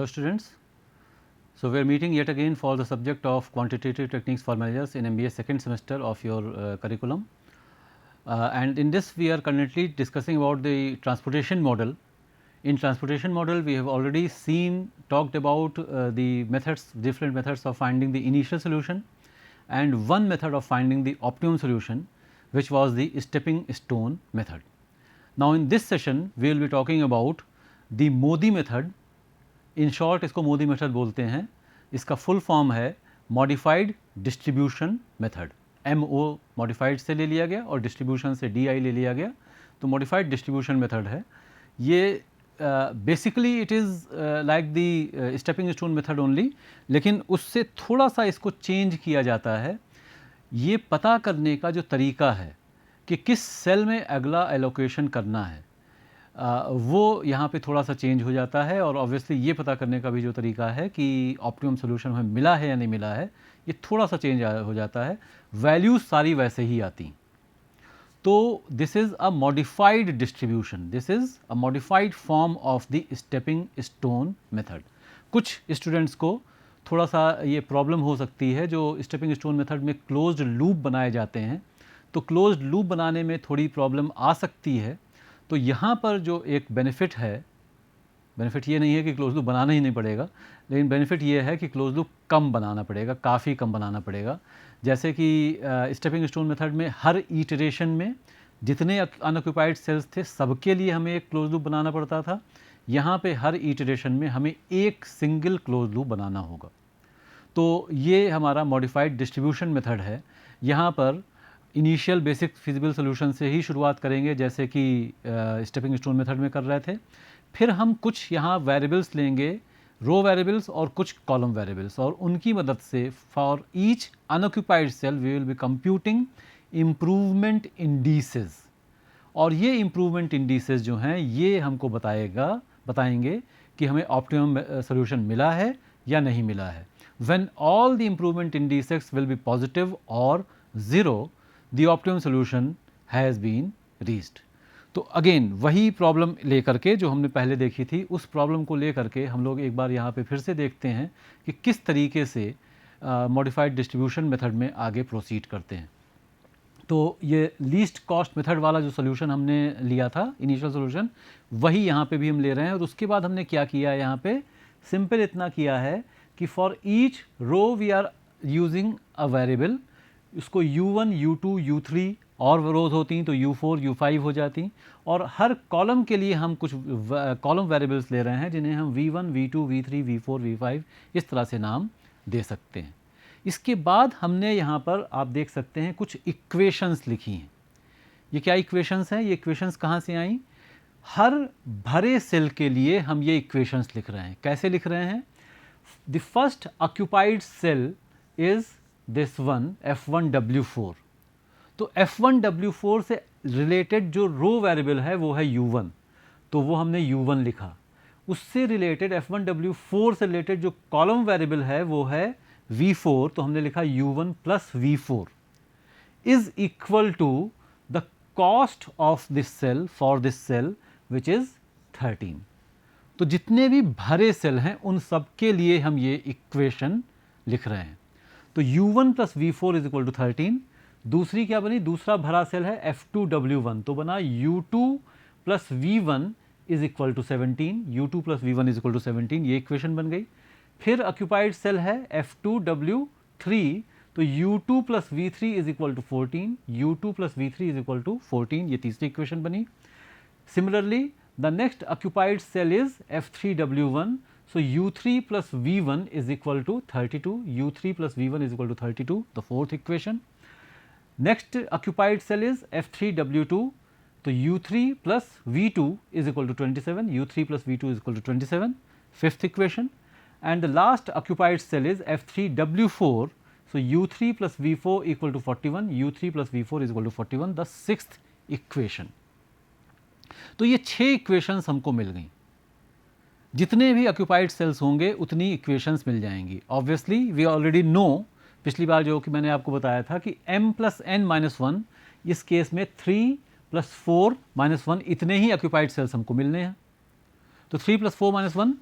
Hello students. So we are meeting yet again for the subject of quantitative techniques for managers in MBA second semester of your curriculum. And in this we are currently discussing about the transportation model. In transportation model we have already talked about the methods, different methods of finding the initial solution and one method of finding the optimum solution, which was the stepping stone method. Now in this session we will be talking about the Modi method. In short इसको Modi method बोलते हैं. इसका full form है modified distribution method. MO modified से ले लिया गया और डिस्ट्रीब्यूशन से DI ले लिया गया, तो मॉडिफाइड डिस्ट्रीब्यूशन मेथड है ये. Basically it is like the stepping stone method only, लेकिन उससे थोड़ा सा इसको चेंज किया जाता है. ये पता करने का जो तरीका है कि किस सेल में अगला एलोकेशन करना है, वो यहाँ पे थोड़ा सा चेंज हो जाता है. और ऑब्वियसली ये पता करने का भी जो तरीका है कि ऑप्टिमम सोल्यूशन हमें मिला है या नहीं मिला है, ये थोड़ा सा चेंज हो जाता है. वैल्यूज सारी वैसे ही आती. तो this is a modified distribution, this is a modified form of the stepping stone method. कुछ स्टूडेंट्स को थोड़ा सा ये प्रॉब्लम हो सकती है, जो स्टेपिंग स्टोन मेथड में क्लोज्ड लूप बनाए जाते हैं, तो क्लोज्ड लूप बनाने में थोड़ी प्रॉब्लम आ सकती है. तो यहाँ पर जो एक बेनिफिट है, बेनिफिट ये नहीं है कि क्लोज लूप बनाना ही नहीं पड़ेगा, लेकिन बेनिफिट ये है कि क्लोज लूप कम बनाना पड़ेगा, काफ़ी कम बनाना पड़ेगा. जैसे कि स्टेपिंग स्टोन मेथड में हर इटरेशन में जितने अनऑक्यूपाइड सेल्स थे सबके लिए हमें एक क्लोज लूप बनाना पड़ता था. यहाँ पे हर इटरेशन में हमें एक सिंगल क्लोज लूप बनाना होगा. तो ये हमारा मॉडिफाइड डिस्ट्रीब्यूशन मेथड है. यहाँ पर इनिशियल बेसिक फिजिबल सोल्यूशन से ही शुरुआत करेंगे, जैसे कि स्टेपिंग स्टोन मेथड में कर रहे थे. फिर हम कुछ यहाँ वेरिएबल्स लेंगे, रो वेरिएबल्स और कुछ कॉलम वेरिएबल्स, और उनकी मदद से for each unoccupied cell we will be computing improvement indices. और ये इम्प्रूवमेंट इंडिसेस जो हैं ये हमको बताएंगे कि हमें ऑप्टिमम सोल्यूशन मिला है या नहीं मिला है. When all the improvement indices will be positive और zero, the optimum solution has been reached. तो अगेन वही प्रॉब्लम लेकर के जो हमने पहले देखी थी, उस प्रॉब्लम को लेकर के हम लोग एक बार यहाँ पे फिर से देखते हैं कि किस तरीके से मॉडिफाइड डिस्ट्रीब्यूशन मेथड में आगे प्रोसीड करते हैं. तो ये लीस्ट कॉस्ट मेथड वाला जो सोल्यूशन हमने लिया था, इनिशियल सोल्यूशन, वही यहाँ पे भी हम ले रहे हैं. और उसके बाद हमने क्या किया है, यहाँ पे सिंपल इतना किया है कि for each row we are using a variable. उसको U1, U2, U3 और रोज होती तो U4, U5 हो जाती. और हर कॉलम के लिए हम कुछ कॉलम वेरिएबल्स ले रहे हैं जिन्हें हम V1, V2, V3, V4, V5 इस तरह से नाम दे सकते हैं. इसके बाद हमने यहाँ पर आप देख सकते हैं कुछ इक्वेशंस लिखी हैं. ये क्या इक्वेशंस हैं? ये इक्वेशंस कहाँ से आई? हर भरे सेल के लिए हम ये इक्वेशंस लिख रहे हैं. कैसे लिख रहे हैं? The first occupied cell is this one F1W4. तो F1W4 से रिलेटेड जो रो वेरिएबल है वो है U1, तो वो हमने U1 लिखा. उससे रिलेटेड F1W4 से रिलेटेड जो कॉलम वेरिएबल है वो है V4, तो हमने लिखा U1 plus V4 is equal to the cost of this cell for this cell which is 13. तो जितने भी भरे सेल हैं उन सब के लिए हम ये इक्वेशन लिख रहे हैं. तो U1 plus V4 is equal to 13. दूसरी क्या बनी? दूसरा भरा सेल है F2W1, तो बना U2 plus V1 is equal to 17. U2 plus V1 is equal to 17, ये इक्वेशन बन गई. फिर ऑक्यूपाइड सेल है F2W3, तो U2 plus V3 is equal to 14. U2 plus V3 is equal to 14, ये तीसरी इक्वेशन बनी. Similarly the next occupied cell is F3W1, so U3 plus V1 is equal to 32. U3 plus V1 is equal to 32, the fourth equation. Next occupied cell is F3W2. So U3 plus V2 is equal to 27. U3 plus V2 is equal to 27. Fifth equation. And the last occupied cell is F3W4. So U3 plus V4 equal to 41. U3 plus V4 is equal to 41. The sixth equation. तो ये 6 equations हमको मिल गई. जितने भी occupied sales होंगे उतनी equations मिल जाएंगी. Obviously we already know, पिछली बार जो कि मैंने आपको बताया था कि m प्लस n माइनस 1, इस केस में 3 प्लस 4 माइनस 1 इतने ही ऑक्यूपाइड सेल्स हमको मिलने हैं. तो 3 प्लस 4 माइनस 1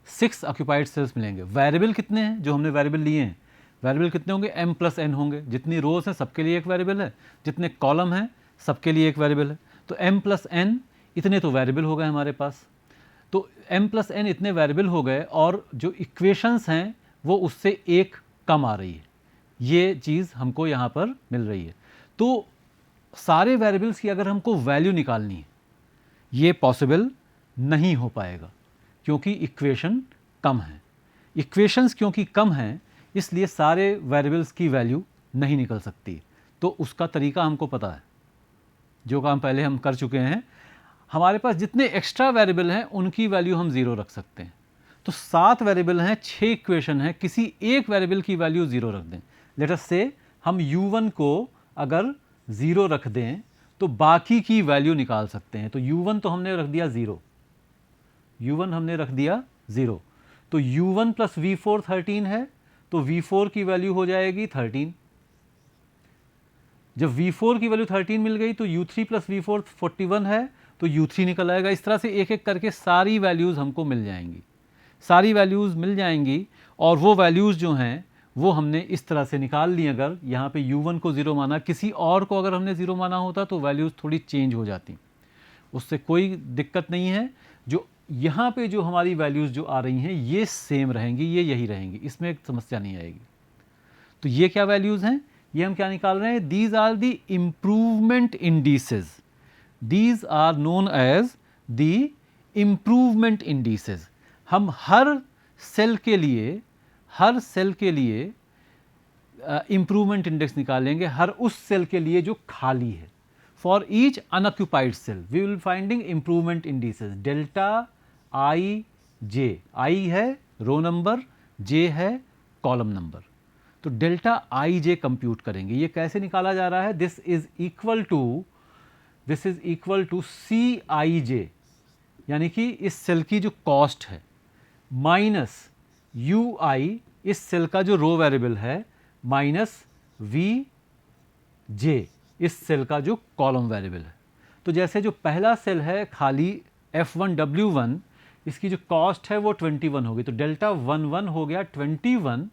6 ऑक्यूपाइड सेल्स मिलेंगे। वेरिएबल कितने हैं जो हमने वेरिएबल लिए हैं, वेरिएबल कितने होंगे, m प्लस n होंगे। जितनी रोज हैं सबके लिए एक वेरिएबल है, जितने कॉलम हैं सबके लिए एक वेरिएबल है। तो m प्लस n इतने तो वेरिएबल हो गए हमारे पास। तो m प्लस n इतने वेरिएबल हो गए और जो इक्वेशंस हैं वो उससे एक कम आ रही है, ये चीज़ हमको यहाँ पर मिल रही है। तो सारे वेरिएबल्स की अगर हमको वैल्यू निकालनी है, ये पॉसिबल नहीं हो पाएगा क्योंकि इक्वेशन कम है। इक्वेशंस क्योंकि कम हैं इसलिए सारे वेरिएबल्स की वैल्यू नहीं निकल सकती। तो उसका तरीका हमको पता है, जो काम पहले हम कर चुके हैं। हमारे पास जितने एक्स्ट्रा वेरिएबल हैं उनकी वैल्यू हम 0 रख सकते हैं। तो 7 वेरिएबल हैं, 6 इक्वेशन हैं, किसी एक वेरिएबल की वैल्यू 0 रख दें। लेट अस से हम u1 को अगर 0 रख दें तो बाकी की वैल्यू निकाल सकते हैं। तो u1 तो हमने रख दिया 0, u1 हमने रख दिया 0। तो u1 प्लस v4 13 है, तो v4 की वैल्यू हो जाएगी 13। जब v4 की वैल्यू 13 मिल गई तो u3 प्लस v4 41 है, तो u3 निकल आएगा। इस तरह से एक एक करके सारी वैल्यूज़ हमको मिल जाएंगी, सारी वैल्यूज़ मिल जाएंगी। और वो वैल्यूज़ जो हैं वो हमने इस तरह से निकाल ली। अगर यहाँ पे u1 को 0 माना, किसी और को अगर हमने 0 माना होता तो वैल्यूज़ थोड़ी चेंज हो जाती, उससे कोई दिक्कत नहीं है। जो यहाँ पे जो हमारी वैल्यूज़ जो आ रही हैं ये सेम रहेंगी, ये यही रहेंगी, इसमें एक समस्या नहीं आएगी। तो ये क्या वैल्यूज़ हैं, ये हम क्या निकाल रहे हैं, these are the improvement indices, these are known as the improvement indices. हम हर सेल के लिए इम्प्रूवमेंट इंडेक्स निकालेंगे, हर उस सेल के लिए जो खाली है। For each unoccupied cell we will finding improvement indices delta I J, I है रो नंबर, जे है कॉलम नंबर। तो डेल्टा आई जे कंप्यूट करेंगे। ये कैसे निकाला जा रहा है, this is equal to C I J, यानी कि इस सेल की जो कॉस्ट है, माइनस यू आई इस सेल का जो रो वेरिएबल है, माइनस वी जे इस सेल का जो कॉलम वेरिएबल है। तो जैसे जो पहला सेल है खाली F1W1, इसकी जो कॉस्ट है वो 21 होगी। तो डेल्टा 11 हो गया 21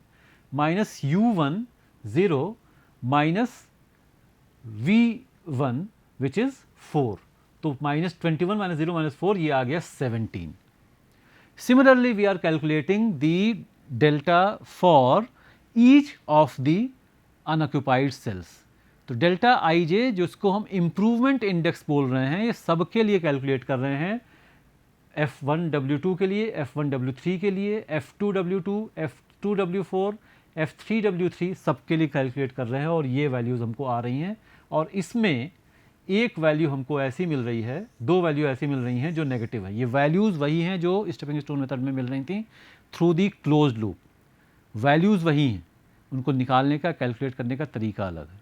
minus U1 0 minus V1 which is 4। तो माइनस 21 माइनस 0 माइनस 4, ये आ गया 17। Similarly, we are calculating the delta for each of the unoccupied cells. तो डेल्टा आई जे जिसको हम इम्प्रूवमेंट इंडेक्स बोल रहे हैं, ये सबके लिए कैलकुलेट कर रहे हैं। F1W2 के लिए, F1W3 के लिए, F2W2, F2W4, F3W3 सबके लिए कैलकुलेट कर रहे हैं और ये वैल्यूज़ हमको आ रही हैं। और इसमें एक वैल्यू हमको ऐसी मिल रही है, दो वैल्यू ऐसी मिल रही हैं जो नेगेटिव है। ये वैल्यूज़ वही हैं जो स्टेपिंग स्टोन मेथड में मिल रही थी through the closed loop. Values वही हैं, उनको निकालने का, कैलकुलेट करने का तरीका अलग है।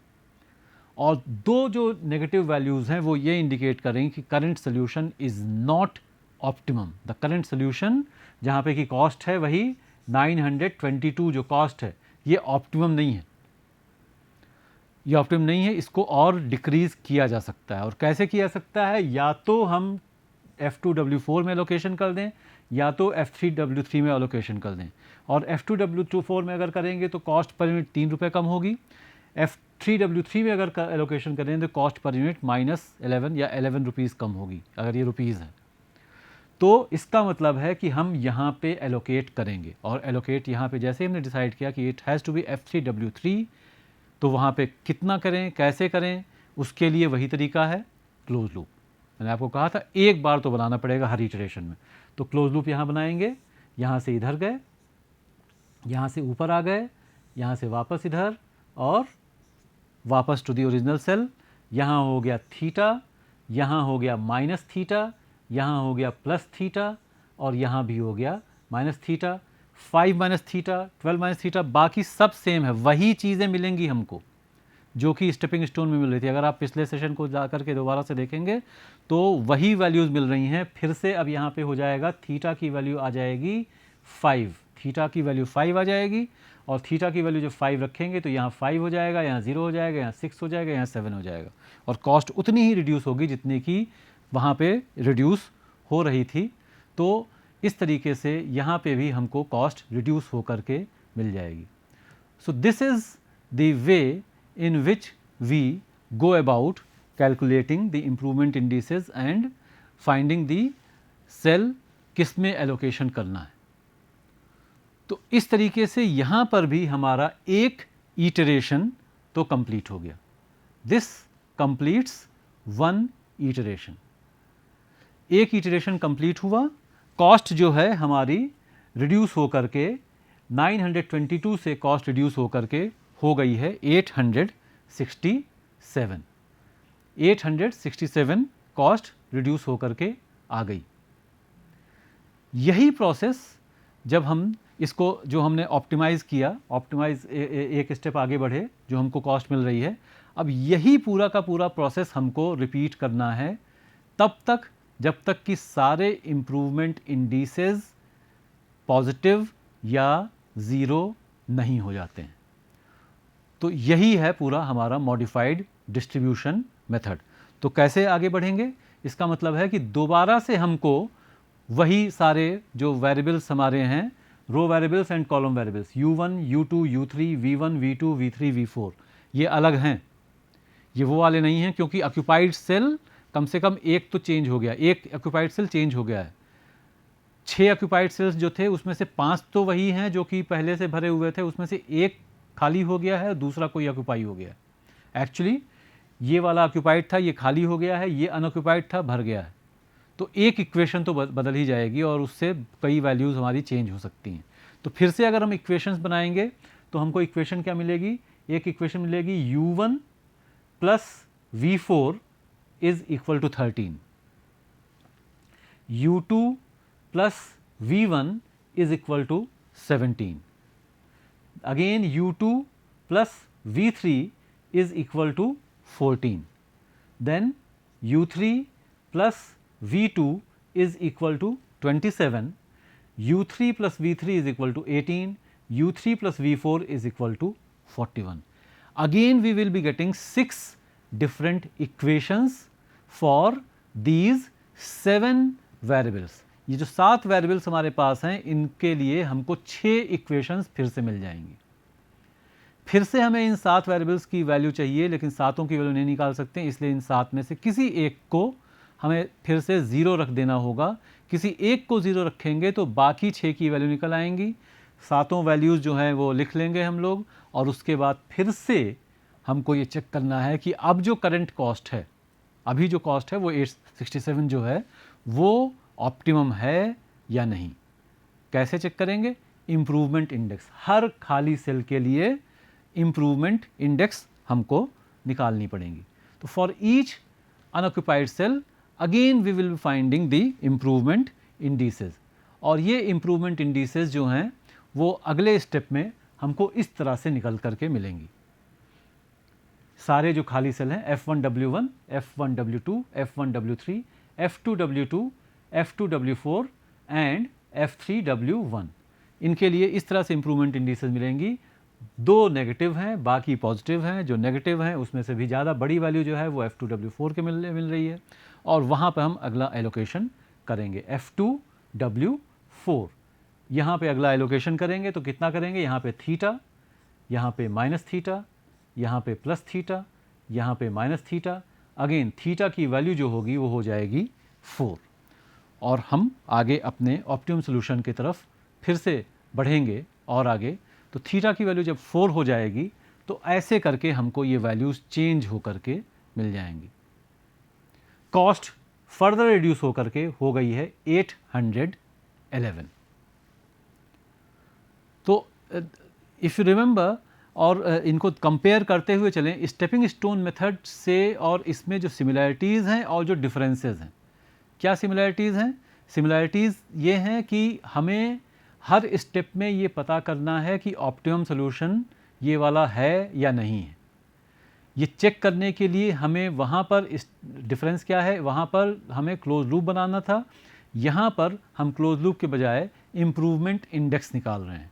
और दो जो नेगेटिव वैल्यूज़ हैं वो ये इंडिकेट करेंगे कि current solution is not optimum. The current solution जहाँ पे की कॉस्ट है वही 922 जो कॉस्ट है, ये ऑप्टिमम नहीं है, ये ऑप्टिमम नहीं है। इसको और डिक्रीज़ किया जा सकता है। और कैसे किया सकता है, या तो हम F2W4 में एलोकेशन कर दें या तो F3W3 में एलोकेशन कर दें। और F2W4 में अगर करेंगे तो कॉस्ट पर यूनिट 3 रुपये कम होगी। F3W3 में अगर एलोकेशन करें तो कॉस्ट पर यूनिट -11 या 11 रुपीज़ कम होगी, अगर ये रुपीज़ है। तो इसका मतलब है कि हम यहाँ पे एलोकेट करेंगे। और एलोकेट यहाँ पे जैसे हमने डिसाइड किया कि it has to be F3W3, तो वहाँ पे कितना करें, कैसे करें, उसके लिए वही तरीका है क्लोज लूप। मैंने आपको कहा था एक बार तो बनाना पड़ेगा हर इटरेशन में। तो क्लोज लूप यहाँ बनाएंगे, यहाँ से इधर गए, यहाँ से ऊपर आ गए, यहाँ से वापस इधर और वापस टू दी ओरिजिनल सेल। यहाँ हो गया थीटा, यहाँ हो गया माइनस थीटा, यहाँ हो गया प्लस थीटा और यहाँ भी हो गया minus theta. 5 minus theta, 12 minus theta, बाकी सब सेम है, वही चीज़ें मिलेंगी हमको जो कि स्टेपिंग स्टोन में मिल रही थी। अगर आप पिछले सेशन को जा करके दोबारा से देखेंगे तो वही वैल्यूज़ मिल रही हैं फिर से। अब यहाँ पे हो जाएगा थीटा की वैल्यू आ जाएगी 5, थीटा की वैल्यू 5 आ जाएगी। और थीटा की वैल्यू जब 5 रखेंगे तो यहाँ 5 हो जाएगा, यहाँ 0 हो जाएगा, यहाँ 6 हो जाएगा, यहाँ 7 हो जाएगा। और कॉस्ट उतनी ही रिड्यूस होगी जितनी कि वहाँ पे रिड्यूस हो रही थी। तो इस तरीके से यहाँ पे भी हमको कॉस्ट रिड्यूस होकर के मिल जाएगी। So this is the way in which we go about calculating the improvement indices and finding the cell किस में एलोकेशन करना है। तो इस तरीके से यहाँ पर भी हमारा एक इटरेशन तो कंप्लीट हो गया। This completes one iteration. एक इटरेशन कंप्लीट हुआ, कॉस्ट जो है हमारी रिड्यूस होकर के 922 से कॉस्ट रिड्यूस होकर के हो गई है 867। 867 कॉस्ट रिड्यूस होकर के आ गई। यही प्रोसेस जब हम इसको जो हमने ऑप्टिमाइज़ किया, एक स्टेप आगे बढ़े, जो हमको कॉस्ट मिल रही है, अब यही पूरा का पूरा प्रोसेस हमको रिपीट करना है तब तक जब तक कि सारे इम्प्रूवमेंट इंडिसेस पॉजिटिव या ज़ीरो नहीं हो जाते हैं। तो यही है पूरा हमारा मॉडिफाइड डिस्ट्रीब्यूशन मेथड। तो कैसे आगे बढ़ेंगे, इसका मतलब है कि दोबारा से हमको वही सारे जो वेरिएबल्स हमारे हैं, row variables and column variables u1, u2, u3, v1, v2, v3, v4, ये अलग हैं, ये वो वाले नहीं हैं, क्योंकि ऑक्यूपाइड सेल कम से कम एक तो चेंज हो गया, एक ऑक्यूपाइड सेल चेंज हो गया है। 6 ऑक्यूपाइड सेल्स जो थे उसमें से 5 तो वही हैं जो कि पहले से भरे हुए थे, उसमें से एक खाली हो गया है, दूसरा कोई ऑक्यूपाई हो गया है। एक्चुअली ये वाला ऑक्यूपाइड था, ये खाली हो गया है, ये अनऑक्यूपाइड था, भर गया है। तो एक इक्वेशन तो बदल ही जाएगी और उससे कई वैल्यूज़ हमारी चेंज हो सकती हैं। तो फिर से अगर हम इक्वेशंस बनाएंगे तो हमको इक्वेशन क्या मिलेगी, एक इक्वेशन मिलेगी u1 plus v4 is equal to 13, u2 plus v1 is equal to 17, again u2 plus v3 is equal to 14, then u3 plus v2 is equal to 27, u3 plus v3 is equal to 18, u3 plus v4 is equal to 41. Again we will be getting 6 different equations for these 7 variables. ये जो 7 variables हमारे पास हैं, इनके लिए हमको 6 equations फिर से मिल जाएंगी। फिर से हमें इन 7 वेरिएबल्स की वैल्यू चाहिए, लेकिन सातों की वैल्यू नहीं निकाल सकते, इसलिए इन 7 में से किसी एक को हमें फिर से 0 रख देना होगा। किसी एक को 0 रखेंगे तो बाकी 6 की वैल्यू निकल आएंगी। सातों वैल्यूज़ जो हैं वो लिख लेंगे हम लोग, और उसके बाद फिर से हमको ये चेक करना है कि अब जो करंट कॉस्ट है, अभी जो कॉस्ट है वो 867 जो है वो ऑप्टिमम है या नहीं। कैसे चेक करेंगे, इम्प्रूवमेंट इंडेक्स, हर खाली सेल के लिए इम्प्रूवमेंट इंडेक्स हमको निकालनी पड़ेंगी। तो for each unoccupied cell again we will be finding the improvement indices, और ये इम्प्रूवमेंट इंडिसेस जो हैं वो अगले स्टेप में हमको इस तरह से निकल करके मिलेंगी। सारे जो खाली सेल हैं F1W1, F1W2, F1W3, F2W2, F2W4 and F3W1, इनके लिए इस तरह से इम्प्रूवमेंट इंडिसेस मिलेंगी। 2 नेगेटिव हैं, बाकी पॉजिटिव हैं। जो नेगेटिव हैं उसमें से भी ज़्यादा बड़ी वैल्यू जो है वो F2W4 के मिल रही है, और वहाँ पर हम अगला एलोकेशन करेंगे F2W4। यहाँ पे अगला एलोकेशन करेंगे तो कितना करेंगे, यहाँ पे थीटा, यहाँ पे माइनस थीटा, यहाँ पे प्लस थीटा, यहाँ पे माइनस थीटा। अगेन थीटा की वैल्यू जो होगी वो हो जाएगी 4, और हम आगे अपने ऑप्टिमम सोल्यूशन की तरफ फिर से बढ़ेंगे और आगे। तो थीटा की वैल्यू जब 4 हो जाएगी तो ऐसे करके हमको ये वैल्यूज़ चेंज हो करके मिल जाएंगी। कॉस्ट फर्दर रिड्यूस हो करके हो गई है 811। तो इफ़ यू रिमेंबर, और इनको कंपेयर करते हुए चलें स्टेपिंग स्टोन मेथड से, और इसमें जो सिमिलैरिटीज़ हैं और जो डिफरेंसेस हैं। क्या सिमिलैरिटीज़ हैं? सिमिलैरिटीज़ ये हैं कि हमें हर स्टेप में ये पता करना है कि ऑप्टिमम सोल्यूशन ये वाला है या नहीं है। ये चेक करने के लिए हमें वहाँ पर इस डिफरेंस क्या है, वहाँ पर हमें क्लोज लूप बनाना था, यहाँ पर हम क्लोज लूप के बजाय इम्प्रूवमेंट इंडेक्स निकाल रहे हैं।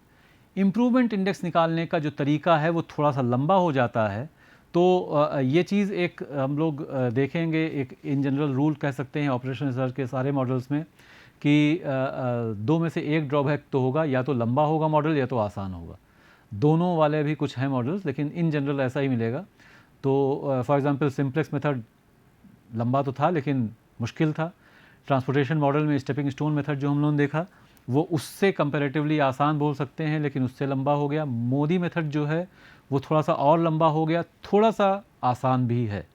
इम्प्रूवमेंट इंडेक्स निकालने का जो तरीका है वो थोड़ा सा लंबा हो जाता है। तो ये चीज़ एक हम लोग देखेंगे, एक इन जनरल रूल कह सकते हैं ऑपरेशन रिसर्च के सारे मॉडल्स में, कि दो में से एक ड्रॉबैक तो होगा, या तो लंबा होगा मॉडल या तो आसान होगा। दोनों वाले भी कुछ हैं मॉडल्स, लेकिन इन जनरल ऐसा ही मिलेगा। तो फॉर एग्जांपल सिंप्लेक्स मेथड लंबा तो था लेकिन मुश्किल था। ट्रांसपोर्टेशन मॉडल में स्टेपिंग स्टोन मेथड जो हम लोगों ने देखा वो उससे कंपैरेटिवली आसान बोल सकते हैं, लेकिन उससे लंबा हो गया। मोदी मेथड जो है वो थोड़ा सा और लंबा हो गया, थोड़ा सा आसान भी है।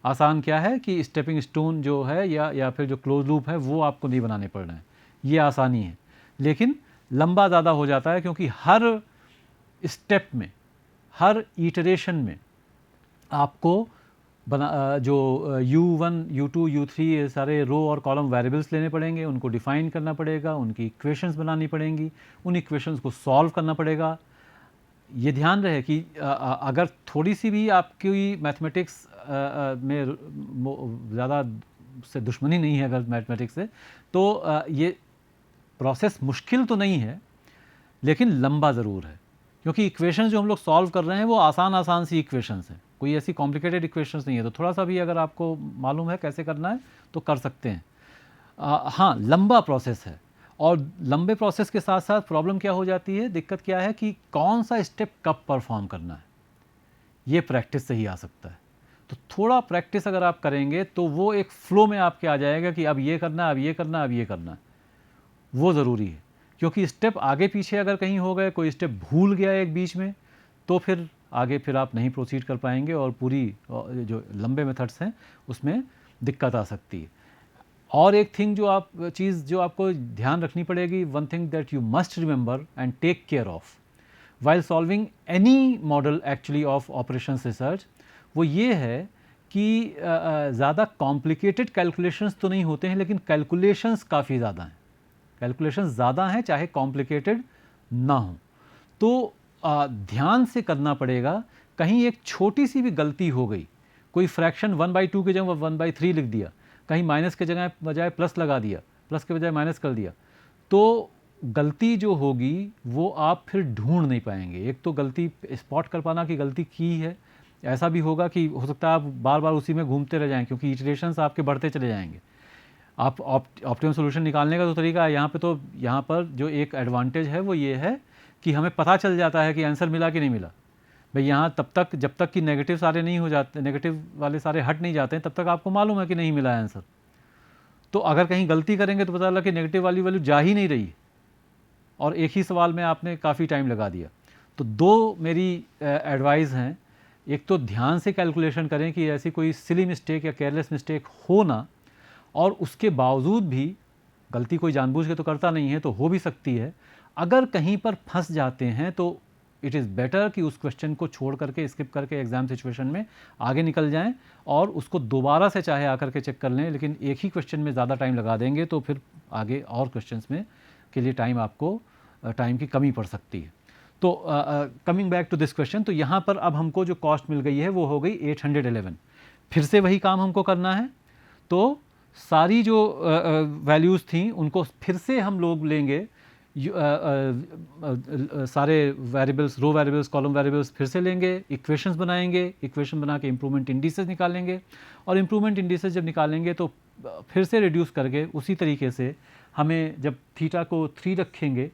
आसान क्या है कि स्टेपिंग स्टोन जो है या फिर जो क्लोज लूप है वो आपको नहीं बनाने पड़ रहे हैं, ये आसानी है। लेकिन लंबा ज़्यादा हो जाता है क्योंकि हर स्टेप में, हर इटरेशन में आपको जो U1, U2, U3 ये सारे रो और कॉलम वेरिएबल्स लेने पड़ेंगे, उनको डिफाइन करना पड़ेगा, उनकी इक्वेशंस बनानी पड़ेंगी, उन इक्वेशंस को सॉल्व करना पड़ेगा। ये ध्यान रहे कि अगर थोड़ी सी भी आपकी मैथमेटिक्स में ज़्यादा से दुश्मनी नहीं है अगर मैथमेटिक्स से, तो ये प्रोसेस मुश्किल तो नहीं है लेकिन लंबा ज़रूर है, क्योंकि इक्वेशंस जो हम लोग सॉल्व कर रहे हैं वो आसान सी इक्वेशंस हैं, कोई ऐसी कॉम्प्लिकेटेड इक्वेशंस नहीं है। तो थोड़ा सा भी अगर आपको मालूम है कैसे करना है तो कर सकते हैं। हाँ, लंबा प्रोसेस है, और लंबे प्रोसेस के साथ साथ प्रॉब्लम क्या हो जाती है, दिक्कत क्या है कि कौन सा स्टेप कब परफॉर्म करना है, ये प्रैक्टिस से ही आ सकता है। तो थोड़ा प्रैक्टिस अगर आप करेंगे तो वो एक फ्लो में आपके आ जाएगा कि अब ये करना, अब ये करना, अब ये करना, वो ज़रूरी है। क्योंकि स्टेप आगे पीछे अगर कहीं हो गए, कोई स्टेप भूल गया एक बीच में, तो फिर आगे फिर आप नहीं प्रोसीड कर पाएंगे और पूरी जो लंबे मेथड्स हैं उसमें दिक्कत आ सकती है। और एक थिंग चीज़ जो आपको ध्यान रखनी पड़ेगी, one thing that you must remember and take care of while solving any model actually of operations research, वो ये है कि ज़्यादा कॉम्प्लिकेटेड कैलकुलेशंस तो नहीं होते हैं, लेकिन कैलकुलेशंस काफ़ी ज़्यादा हैं, कैलकुलेशंस ज़्यादा हैं चाहे कॉम्प्लिकेटेड ना हो। तो ध्यान से करना पड़ेगा, कहीं एक छोटी सी भी गलती हो गई, कोई फ्रैक्शन 1/2 की जगह 1/3 लिख दिया, कहीं माइनस के जगह बजाय प्लस लगा दिया, प्लस के बजाय माइनस कर दिया, तो गलती जो होगी वो आप फिर ढूंढ नहीं पाएंगे। एक तो गलती स्पॉट कर पाना कि गलती की है, ऐसा भी होगा कि हो सकता है आप बार बार उसी में घूमते रह जाएं क्योंकि इटरेशंस आपके बढ़ते चले जाएंगे। आप ऑप्टिमम सोल्यूशन निकालने का तो तरीका है यहाँ पर जो एक एडवांटेज है वो ये है कि हमें पता चल जाता है कि आंसर मिला कि नहीं मिला। भाई यहाँ तब तक जब तक कि नेगेटिव सारे नहीं हो जाते, नेगेटिव वाले सारे हट नहीं जाते हैं, तब तक आपको मालूम है कि नहीं मिला है आंसर। तो अगर कहीं गलती करेंगे तो पता लगा कि नेगेटिव वाली वैल्यू जा ही नहीं रही और एक ही सवाल में आपने काफ़ी टाइम लगा दिया। तो दो मेरी एडवाइस हैं, एक तो ध्यान से कैलकुलेशन करें कि ऐसी कोई सिली मिस्टेक या केयरलेस मिस्टेक हो ना, और उसके बावजूद भी गलती कोई जानबूझ के तो करता नहीं है, तो हो भी सकती है। अगर कहीं पर फंस जाते हैं तो इट इज़ बेटर कि उस क्वेश्चन को छोड़ करके, स्किप करके एग्ज़ाम सिचुएशन में आगे निकल जाएं और उसको दोबारा से चाहे आकर के चेक कर लें, लेकिन एक ही क्वेश्चन में ज़्यादा टाइम लगा देंगे तो फिर आगे और क्वेश्चंस में के लिए टाइम की कमी पड़ सकती है। तो coming back to this question, तो यहाँ पर अब हमको जो कॉस्ट मिल गई है वो हो गई 811। फिर से वही काम हमको करना है, तो सारी जो वैल्यूज़ थी उनको फिर से हम लोग लेंगे, सारे वेरिएबल्स, रो वेरिएबल्स, कॉलम वेरिएबल्स फिर से लेंगे, इक्वेशंस बनाएंगे, इक्वेशन बना के इम्प्रूवमेंट इंडिसेस निकालेंगे, और इम्प्रूवमेंट इंडिसेस जब निकालेंगे तो फिर से रिड्यूस करके उसी तरीके से हमें जब थीटा को 3 रखेंगे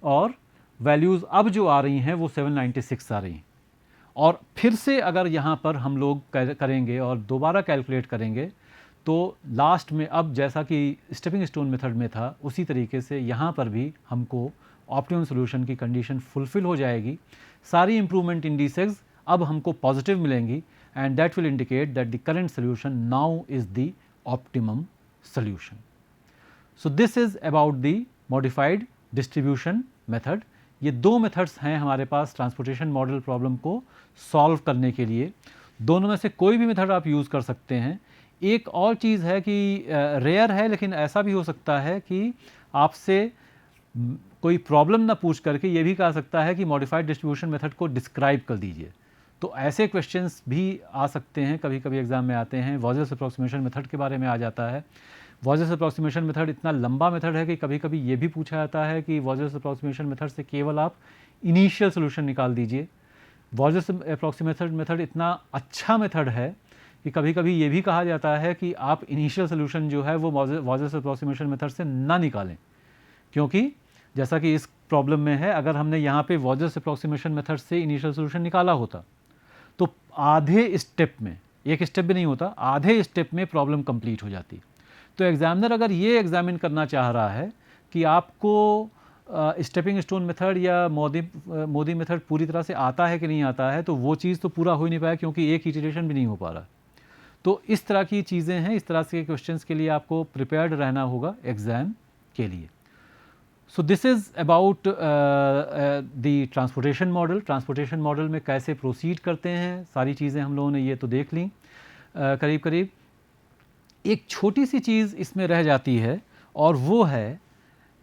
और वैल्यूज़ अब जो आ रही हैं वो 796 आ रही हैं, और फिर से अगर यहाँ पर हम लोग करेंगे और दोबारा कैलकुलेट करेंगे तो लास्ट में अब जैसा कि स्टेपिंग स्टोन मेथड में था उसी तरीके से यहाँ पर भी हमको ऑप्टिमम सॉल्यूशन की कंडीशन फुलफिल हो जाएगी। सारी इम्प्रूवमेंट इंडिसेस अब हमको पॉजिटिव मिलेंगी and that will indicate that the current solution now is the optimum solution. So this is about the modified distribution method. ये दो मेथड्स हैं हमारे पास ट्रांसपोर्टेशन मॉडल प्रॉब्लम को सॉल्व करने के लिए। दोनों में से कोई भी मेथड आप यूज़ कर सकते हैं। एक और चीज़ है कि रेयर है, लेकिन ऐसा भी हो सकता है कि आपसे कोई प्रॉब्लम ना पूछ करके ये भी कहा सकता है कि मॉडिफाइड डिस्ट्रीब्यूशन मेथड को डिस्क्राइब कर दीजिए। तो ऐसे क्वेश्चंस भी आ सकते हैं, कभी कभी एग्जाम में आते हैं। वॉजेस अप्रॉक्सीमेशन मेथड के बारे में आ जाता है। वॉजेस अप्रॉक्सीमेशन मेथड इतना लंबा मेथड है कि कभी कभी ये भी पूछा जाता है कि वॉजेस अप्रॉक्सीमेशन मेथड से केवल आप इनिशियल सोल्यूशन निकाल दीजिए। वॉजेस अप्रॉक्सीमेशन मेथड इतना अच्छा मेथड है कि कभी कभी ये भी कहा जाता है कि आप इनिशियल सोल्यूशन जो है वो वॉजर्स अप्रॉक्सीमेशन मेथड से ना निकालें, क्योंकि जैसा कि इस प्रॉब्लम में है, अगर हमने यहाँ पे वॉजर्स अप्रॉक्सीमेशन मेथड से इनिशियल सोल्यूशन निकाला होता तो आधे स्टेप में, एक स्टेप भी नहीं होता, आधे स्टेप में प्रॉब्लम कंप्लीट हो जाती। तो एग्जामिनर अगर ये एग्जामिन करना चाह रहा है कि आपको स्टेपिंग स्टोन मेथड या मोदी मेथड पूरी तरह से आता है कि नहीं आता है, तो वो चीज़ तो पूरा हो ही नहीं पाया, क्योंकि एक इटरेशन भी नहीं हो पा रहा। तो इस तरह की चीज़ें हैं, इस तरह से क्वेश्चंस के लिए आपको प्रिपेयर्ड रहना होगा एग्ज़ाम के लिए। सो this is about the transportation model. Transportation model में कैसे प्रोसीड करते हैं, सारी चीज़ें हम लोगों ने ये तो देख ली। करीब करीब एक छोटी सी चीज़ इसमें रह जाती है, और वो है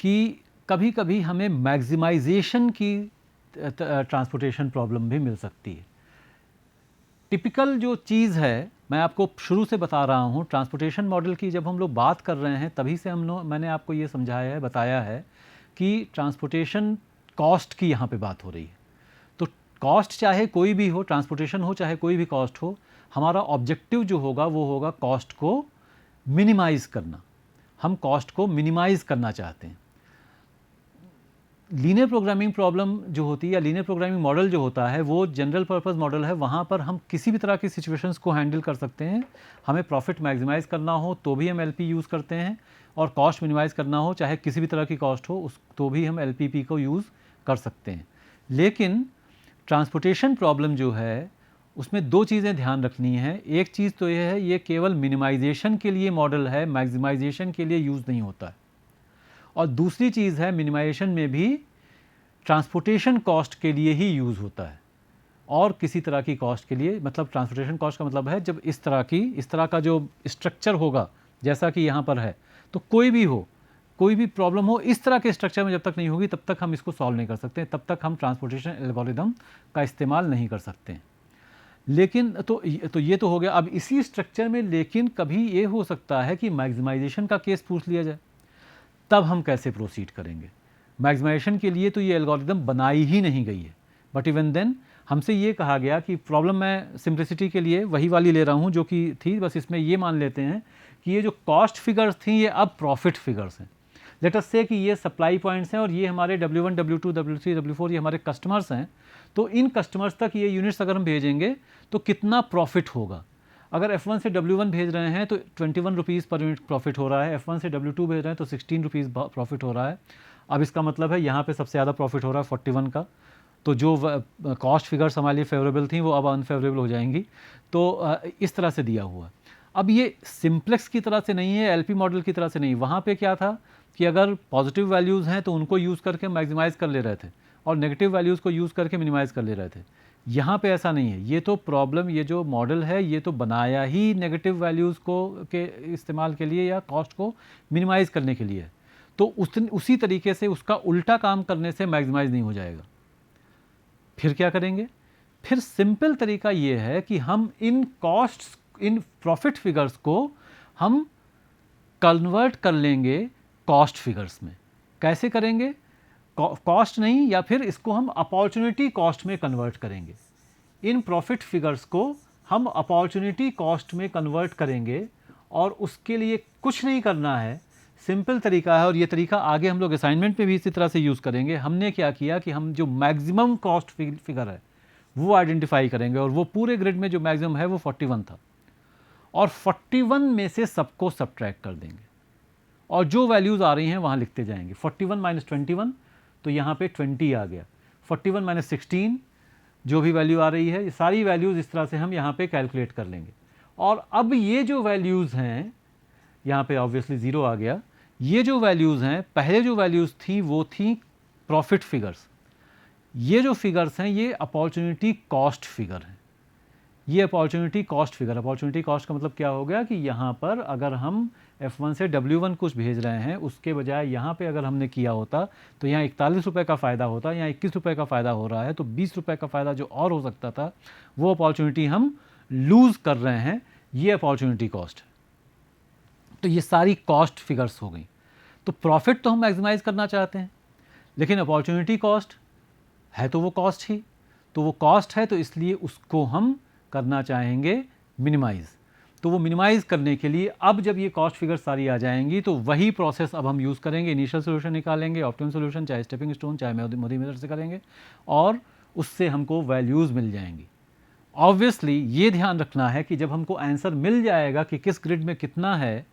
कि कभी कभी हमें मैक्सिमाइजेशन की ट्रांसपोर्टेशन प्रॉब्लम भी मिल सकती है। टिपिकल जो चीज़ है, मैं आपको शुरू से बता रहा हूँ, ट्रांसपोर्टेशन मॉडल की जब हम लोग बात कर रहे हैं तभी से मैंने आपको ये समझाया है, बताया है कि ट्रांसपोर्टेशन कॉस्ट की यहाँ पे बात हो रही है। तो कॉस्ट चाहे कोई भी हो, ट्रांसपोर्टेशन हो चाहे कोई भी कॉस्ट हो, हमारा ऑब्जेक्टिव जो होगा वो होगा कॉस्ट को मिनिमाइज़ करना। हम कॉस्ट को मिनिमाइज़ करना चाहते हैं। लीनियर प्रोग्रामिंग प्रॉब्लम जो होती है या लीनियर प्रोग्रामिंग मॉडल जो होता है वो जनरल पर्पस मॉडल है। वहाँ पर हम किसी भी तरह की सिचुएशंस को हैंडल कर सकते हैं। हमें प्रॉफिट मैक्सिमाइज़ करना हो तो भी हम एलपी यूज़ करते हैं, और कॉस्ट मिनिमाइज़ करना हो चाहे किसी भी तरह की कॉस्ट हो उस तो भी हम एलपीपी को यूज़ कर सकते हैं। लेकिन ट्रांसपोर्टेशन प्रॉब्लम जो है उसमें दो चीज़ें ध्यान रखनी है। एक चीज़ तो यह है, ये केवल मिनिमाइजेशन के लिए मॉडल है, मैक्सिमाइजेशन के लिए यूज़ नहीं होता है। और दूसरी चीज़ है, मिनिमाइजेशन में भी ट्रांसपोर्टेशन कॉस्ट के लिए ही यूज़ होता है, और किसी तरह की कॉस्ट के लिए, मतलब ट्रांसपोर्टेशन कॉस्ट का मतलब है जब इस तरह का जो स्ट्रक्चर होगा जैसा कि यहाँ पर है, तो कोई भी प्रॉब्लम हो, इस तरह के स्ट्रक्चर में जब तक नहीं होगी तब तक हम इसको सॉल्व नहीं कर सकते, तब तक हम ट्रांसपोर्टेशन एल्गोरिदम का इस्तेमाल नहीं कर सकते। लेकिन तो ये तो हो गया। अब इसी स्ट्रक्चर में लेकिन कभी ये हो सकता है कि मैक्सिमाइजेशन का केस पूछ लिया जाए, तब हम कैसे प्रोसीड करेंगे। मैक्सिमाइजेशन के लिए तो ये एल्गोरिदम बनाई ही नहीं गई है, बट इवन देन हमसे ये कहा गया कि प्रॉब्लम, मैं सिंप्लिसिटी के लिए वही वाली ले रहा हूँ जो कि थी, बस इसमें ये मान लेते हैं कि ये जो कॉस्ट फिगर्स थी ये अब प्रॉफिट फिगर्स हैं। लेट अस से कि ये सप्लाई पॉइंट्स हैं और ये हमारे W1, W2, W3, W4 ये हमारे कस्टमर्स हैं। तो इन कस्टमर्स तक ये यूनिट्स अगर हम भेजेंगे तो कितना प्रॉफिट होगा। अगर F1 से W1 भेज रहे हैं तो 21 रुपीज़ पर यूनिट प्रॉफिट हो रहा है, F1 से W2 भेज रहे हैं तो 16 रुपीज़ प्रॉफिट हो रहा है। अब इसका मतलब है यहाँ पे सबसे ज़्यादा प्रॉफिट हो रहा है 41 का। तो जो कॉस्ट फिगर्स हमारे लिए फेवरेबल थी वो अब अनफेवरेबल हो जाएंगी। तो इस तरह से दिया हुआ है। अब ये सिंप्लेक्स की तरह से नहीं है, एलपी मॉडल की तरह से नहीं। वहाँ पे क्या था कि अगर पॉजिटिव वैल्यूज़ हैं तो उनको यूज़ करके मैक्सिमाइज़ कर ले रहे थे, और नेगेटिव वैल्यूज़ को यूज़ करके मिनिमाइज़ कर ले रहे थे। यहाँ पे ऐसा नहीं है। ये तो प्रॉब्लम, ये जो मॉडल है ये तो बनाया ही नेगेटिव वैल्यूज़ को के इस्तेमाल के लिए या कॉस्ट को मिनिमाइज़ करने के लिए है। तो उसी तरीके से उसका उल्टा काम करने से मैक्सिमाइज़ नहीं हो जाएगा। फिर क्या करेंगे? फिर सिंपल तरीका ये है कि हम इन कॉस्ट्स, इन प्रॉफिट फिगर्स को हम कन्वर्ट कर लेंगे कॉस्ट फिगर्स में। कैसे करेंगे? कॉस्ट नहीं, या फिर इसको हम अपॉर्चुनिटी कॉस्ट में कन्वर्ट करेंगे। इन प्रॉफिट फिगर्स को हम अपॉर्चुनिटी कॉस्ट में कन्वर्ट करेंगे, और उसके लिए कुछ नहीं करना है, सिंपल तरीका है। और ये तरीका आगे हम लोग असाइनमेंट में भी इसी तरह से यूज़ करेंगे। हमने क्या किया कि हम जो मैक्सिमम कॉस्ट फिगर है वो आइडेंटिफाई करेंगे, और वो पूरे ग्रिड में जो मैक्सिमम है वो 41 था, और 41 में से सबको सब्ट्रैक्ट कर देंगे, और जो वैल्यूज़ आ रही हैं वहाँ लिखते जाएंगे। 41 माइनस 21, तो यहाँ पे 20 आ गया। 41 माइनस 16, जो भी वैल्यू आ रही है, ये सारी वैल्यूज़ इस तरह से हम यहाँ पे कैलकुलेट कर लेंगे। और अब ये जो वैल्यूज़ हैं, यहाँ पे ऑब्वियसली ज़ीरो आ गया। ये जो वैल्यूज़ हैं, पहले जो वैल्यूज़ थी वो थी प्रॉफिट फिगर्स। ये जो फिगर्स हैं ये अपॉर्चुनिटी कॉस्ट फिगर हैं। ये opportunity cost figure, opportunity cost का मतलब क्या हो गया कि यहाँ पर अगर हम F1 से W1 कुछ भेज रहे हैं, उसके बजाय यहाँ पे अगर हमने किया होता तो यहाँ 41 रुपये का फ़ायदा होता, यहाँ 21 रुपये का फ़ायदा हो रहा है, तो 20 रुपये का फ़ायदा जो और हो सकता था वो अपॉर्चुनिटी हम लूज़ कर रहे हैं। ये अपॉर्चुनिटी कॉस्ट है। तो ये सारी कॉस्ट फिगर्स हो गई। तो प्रॉफिट तो हम मैक्सिमाइज़ करना चाहते हैं, लेकिन अपॉर्चुनिटी कॉस्ट है तो वो कॉस्ट ही, तो वो कॉस्ट है, तो इसलिए उसको हम करना चाहेंगे मिनिमाइज़। तो वो मिनिमाइज़ करने के लिए अब जब ये कॉस्ट फिगर सारी आ जाएंगी तो वही प्रोसेस अब हम यूज़ करेंगे, इनिशियल सोल्यूशन निकालेंगे, ऑप्टिमम सोल्यूशन चाहे स्टेपिंग स्टोन चाहे मोदी मेथड से करेंगे और उससे हमको वैल्यूज़ मिल जाएंगी। ऑब्वियसली ये ध्यान रखना है कि जब हमको आंसर मिल जाएगा कि किस ग्रिड में कितना है,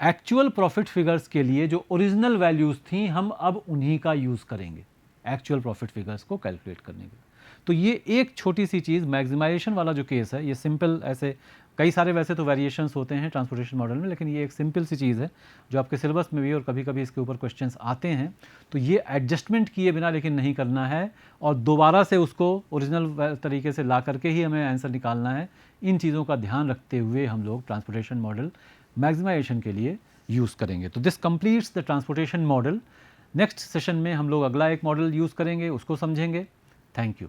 एक्चुअल प्रॉफिट फिगर्स के लिए जो ओरिजिनल वैल्यूज़ थी हम अब उन्हीं का यूज़ करेंगे एक्चुअल प्रॉफिट फिगर्स को कैलकुलेट करने के। तो ये एक छोटी सी चीज़, मैक्सिमाइजेशन वाला जो केस है, ये सिंपल, ऐसे कई सारे वैसे तो वेरिएशंस होते हैं ट्रांसपोर्टेशन मॉडल में, लेकिन ये एक सिंपल सी चीज़ है जो आपके सिलेबस में भी और कभी कभी इसके ऊपर क्वेश्चंस आते हैं। तो ये एडजस्टमेंट किए बिना लेकिन नहीं करना है और दोबारा से उसको ओरिजिनल तरीके से ला करके ही हमें आंसर निकालना है। इन चीज़ों का ध्यान रखते हुए हम लोग ट्रांसपोर्टेशन मॉडल मैक्सिमाइजेशन के लिए यूज़ करेंगे। तो this completes the transportation model. Next session में हम लोग अगला एक मॉडल यूज़ करेंगे, उसको समझेंगे। Thank you.